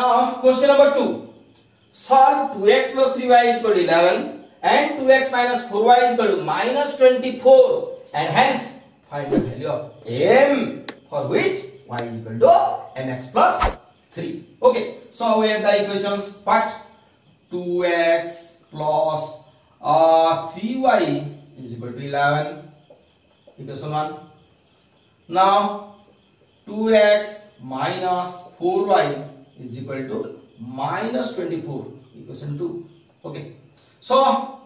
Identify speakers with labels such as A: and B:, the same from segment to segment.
A: Now question number 2. Solve 2x plus 3y is equal to 11 and 2x minus 4y is equal to minus 24, and hence find the value of m for which y is equal to mx plus 3. Okay, so we have the equations. What? 2x plus 3y is equal to 11. Equation 1. Now 2x minus 4y is equal to minus 24. Equation 2. Okay. So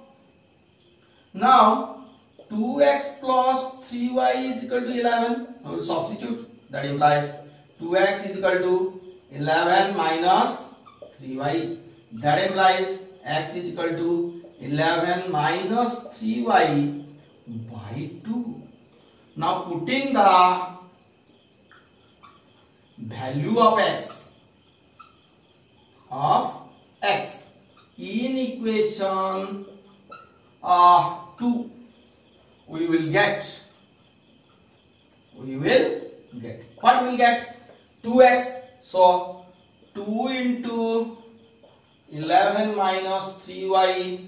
A: now 2x plus 3y is equal to 11. Now we will substitute. That implies 2x is equal to 11 minus 3y. That implies x is equal to 11 minus 3y by 2. Now putting the value of x in equation 2, we will get what we will get? 2x. So 2 into 11 minus 3y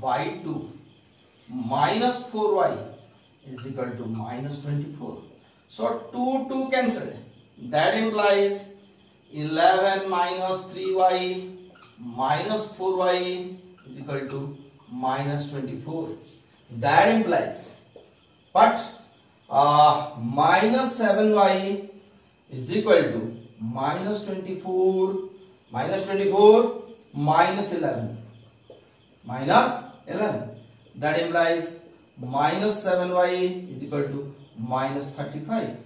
A: by 2 minus 4y is equal to minus 24. So 2 cancel. That implies 11 minus 3y minus 4y is equal to minus 24. That implies what? Minus 7y is equal to minus 24 minus 11. That implies minus 7y is equal to minus 35.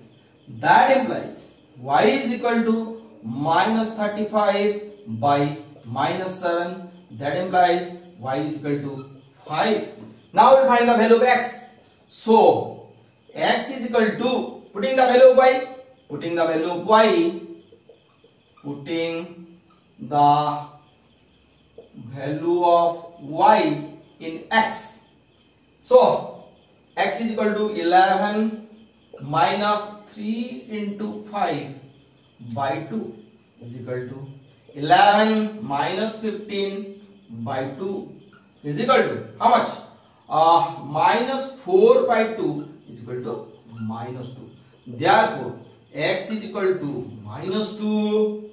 A: That implies y is equal to minus 35 by minus 7. That implies y is equal to 5. Now we will find the value of x. So x is equal to, putting the value of y, putting the value of y in x. So x is equal to 11 minus 3 into 5 by 2 is equal to 11 minus 15 by 2 is equal to how much? Minus 4 by 2 is equal to minus 2. Therefore x is equal to minus 2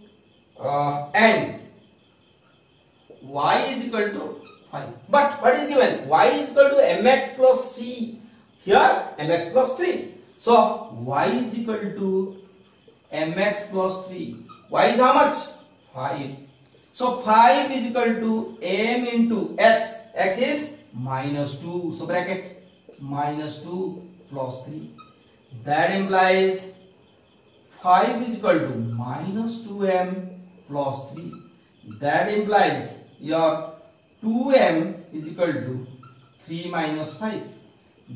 A: and y is equal to 5. But what is given? Y is equal to mx plus c. Here mx plus 3. So y is equal to mx plus 3. Y is how much? 5. So 5 is equal to m into x. X is minus 2. So bracket minus 2 plus 3. That implies 5 is equal to minus 2m plus 3. That implies your 2m is equal to 3 minus 5.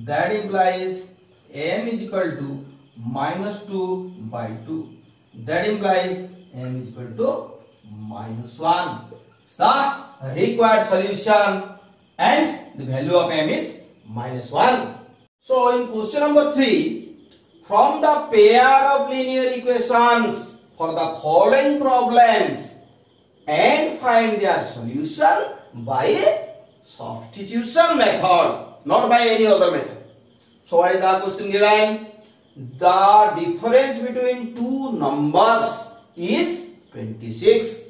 A: That implies m is equal to minus 2 by 2. That implies m is equal to minus 1. It's the required solution and the value of m is minus 1. So in question number 3, from the pair of linear equations for the following problems and find their solution by substitution method, not by any other method. So what is the question given? The difference between two numbers is 26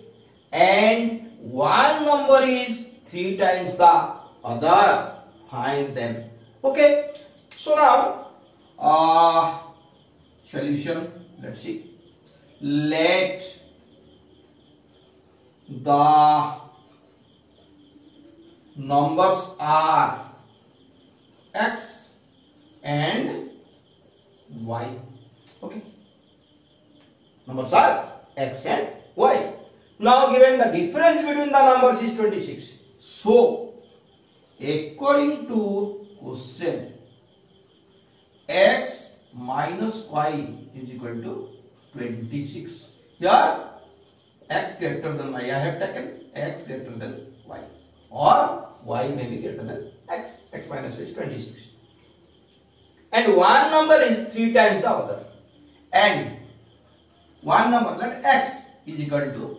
A: and one number is 3 times the other. Find them. Okay. So now solution, let's see. Let the numbers are x and y. Okay. Numbers are x and y. Now given the difference between the numbers is 26. So according to question, x minus y is equal to 26. Here x greater than y. I have taken x greater than y, or y may be greater than x. X minus y is 26. And one number is 3 times the other. And one number, let x is equal to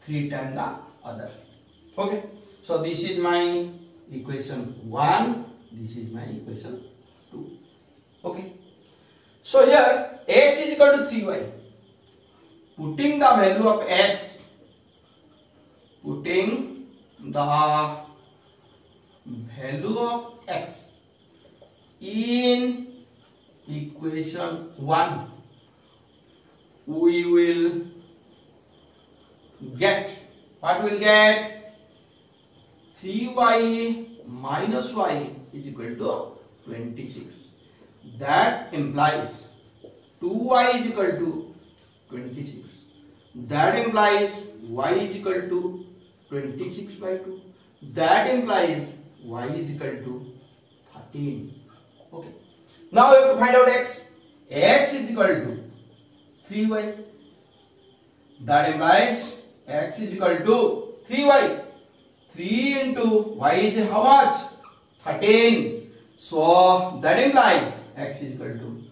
A: 3 times the other. Okay, so this is my equation 1, this is my equation 2. Okay, so here x is equal to 3y. Putting the value of x, putting the value of x in equation 1, we will get, what we'll get, 3y minus y is equal to 26. That implies 2y is equal to 26. That implies y is equal to 26 by 2. That implies y is equal to 13. Okay. Now we have to find out x. X is equal to 3y. That implies x is equal to 3y. 3 into y is how much? 13. So that implies x is equal to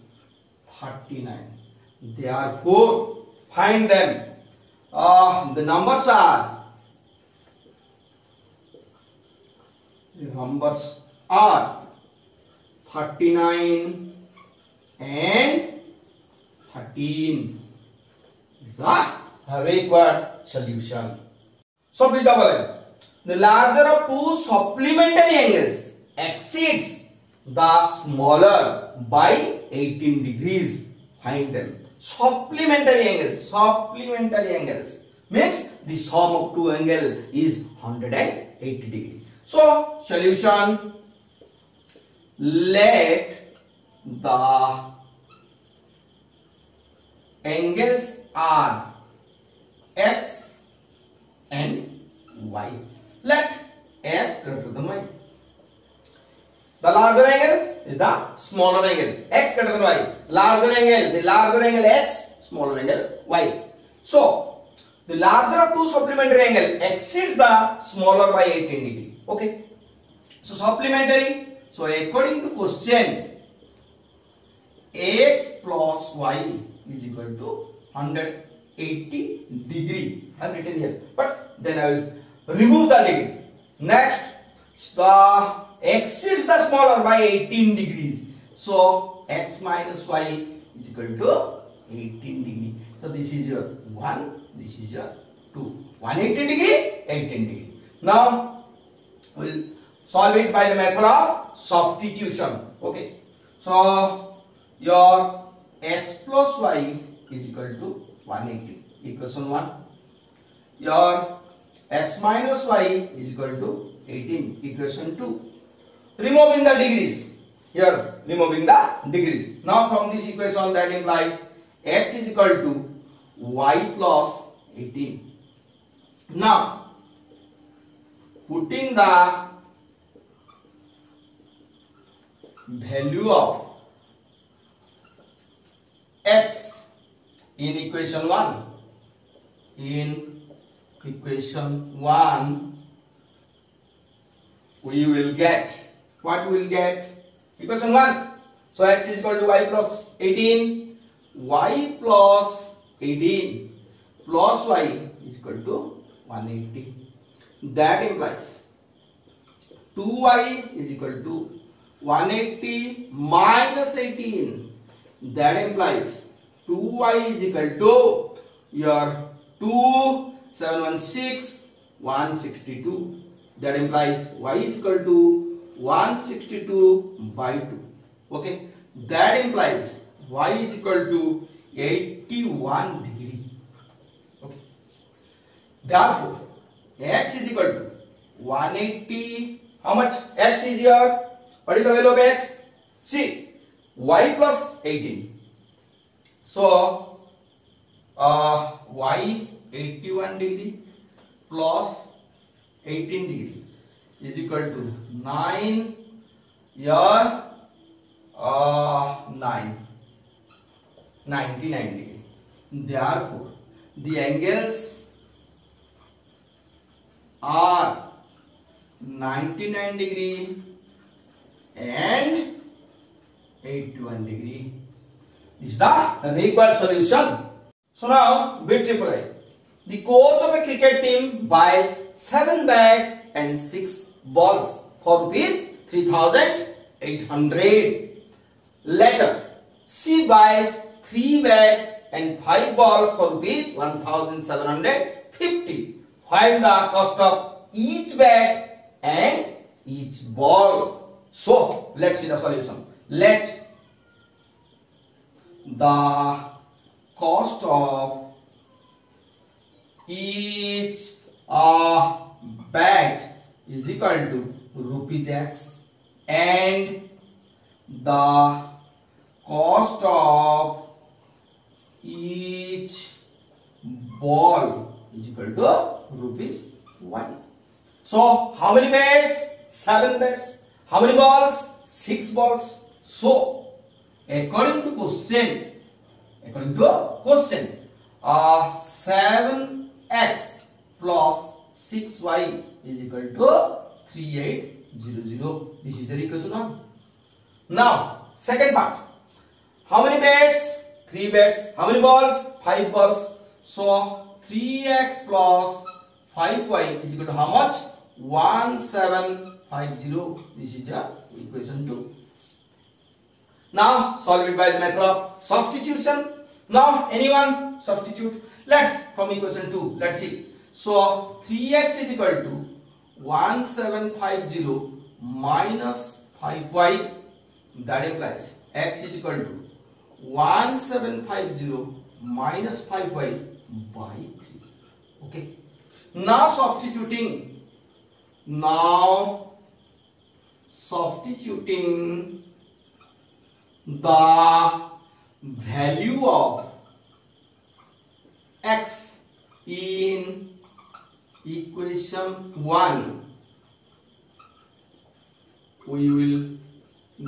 A: 39. Therefore, find them. The numbers are 39 and 13. Is the required solution. So we double it. The larger of two supplementary angles exceeds the smaller by 18 degrees. Find them. Supplementary angles means the sum of two angles is 180 degrees. So solution, let the angles are x and y. Let x greater than y. The larger angle is the smaller angle. X greater than y. Larger angle, the larger angle x, smaller angle y. So the larger of two supplementary angle exceeds the smaller by 18 degree. Okay. So supplementary. So according to question, x plus y is equal to 180 degree. I have written here, but then I will remove the degree. Next, the exceeds the smaller by 18 degrees. So x minus y is equal to 18 degree. So this is your 1, this is your 2. 180 degree, 18 degree. Now we will solve it by the method of substitution. Okay. So your x plus y is equal to 180. Equation 1. Your x minus y is equal to 18. Equation 2. Removing the degrees. Here, removing the degrees. Now from this equation, that implies x is equal to y plus 18. Now, putting the value of x in equation 1. In equation 1, we will get, what we will get? Equation 1. So x is equal to y plus 18. Y plus 18 plus y is equal to 180. That implies 2y is equal to 180 minus 18. That implies 2y is equal to your 2, 716, 162. That implies y is equal to 162 by 2. Okay. That implies y is equal to 81 degree. Okay. Therefore, x is equal to 180. How much? X is here. What is the value of x? See, y plus 18. So, y 81 degree plus 18 degree is equal to 9 here 99 degree. Therefore, the angles are 99 degree and 81 degree. Is the required solution. So now bit triple I. The coach of a cricket team buys 7 bats and 6 balls for rupees 3,800. Later, she buys 3 bats and 5 balls for rupees 1,750. Find the cost of each bat and each ball. So, let's see the solution. Let the cost of each bat is equal to rupees X and the cost of each ball is equal to rupees Y. So how many bats? 7 bats. How many balls? 6 balls. So according to question, 7x plus 6y is equal to 3800. This is the equation 1. Now second part. How many bats? 3 bats. How many balls? 5 balls. So 3x plus 5y is equal to how much? 1750. This is the equation 2. Now solve it by the method of substitution. Now anyone substitute. Let's from equation 2. Let's see. So 3x is equal to 1750 minus 5y. That implies x is equal to 1750 minus 5y by 3. Okay. Now substituting the value of x in equation 1, we will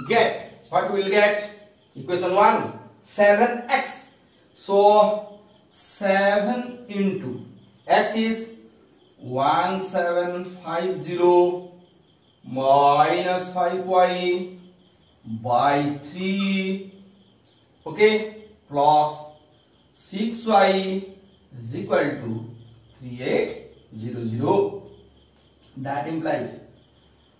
A: get, what we will get? Equation 1, 7x. So 7 into x is 1750 minus 5y by 3, okay, plus 6y is equal to 3800. That implies,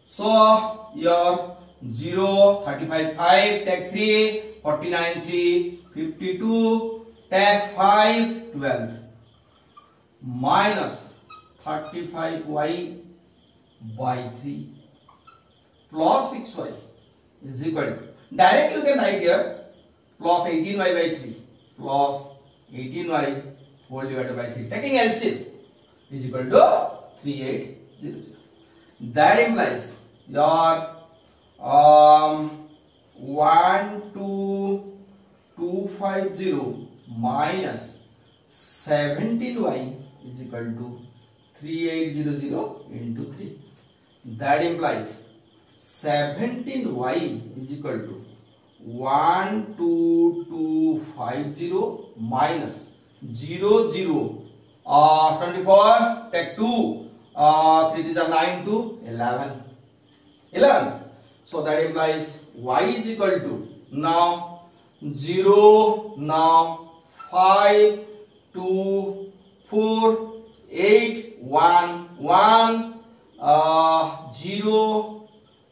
A: so your 0, 35, 5, take 3, 49, 3, 52, take 5, 12, minus 35y by 3 plus 6y is equal to, directly you can write here, plus 18y by 3 plus 18y whole divided by 3. Taking LCM is equal to 3800. That implies your 12250 minus 17y is equal to 3800 into 3. That implies 17y is equal to 12250 minus 0, 0, 24, take 2, 3 is 9 to 11. 11. So that implies y is equal to, now 0, now 5, 2, 4, 8, 1, 1, 0.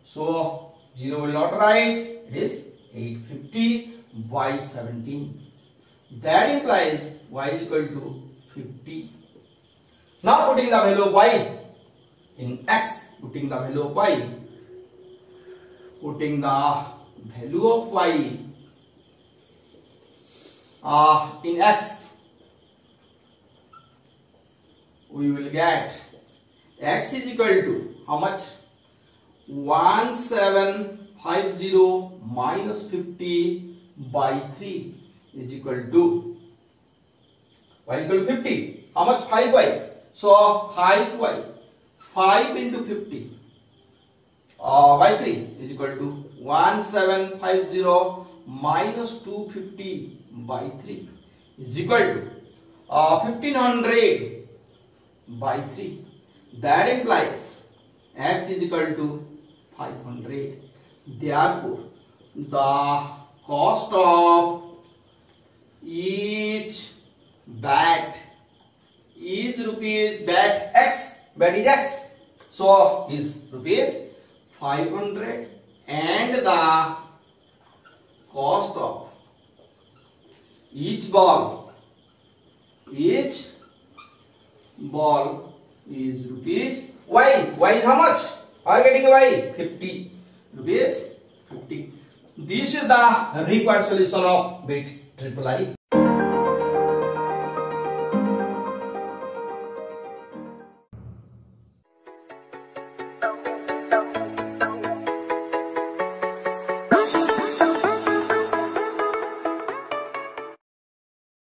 A: So 0 will not write, it is 850 by 17. That implies y is equal to 50. Now putting the value of y in x, putting the value of y in x, we will get x is equal to how much? 1750 minus 50 by 3 is equal to y is equal to 50. How much? 5y. So 5y, 5 into 50 by 3 is equal to 1750 minus 250 by 3 is equal to 1500 by 3. That implies x is equal to 500. Therefore, the cost of each bat is rupees bet x, bet is x, so is rupees 500 and the cost of each ball is rupees y. Y is how much? Are getting y? 50 rupees 50. This is the required solution of bit triple I.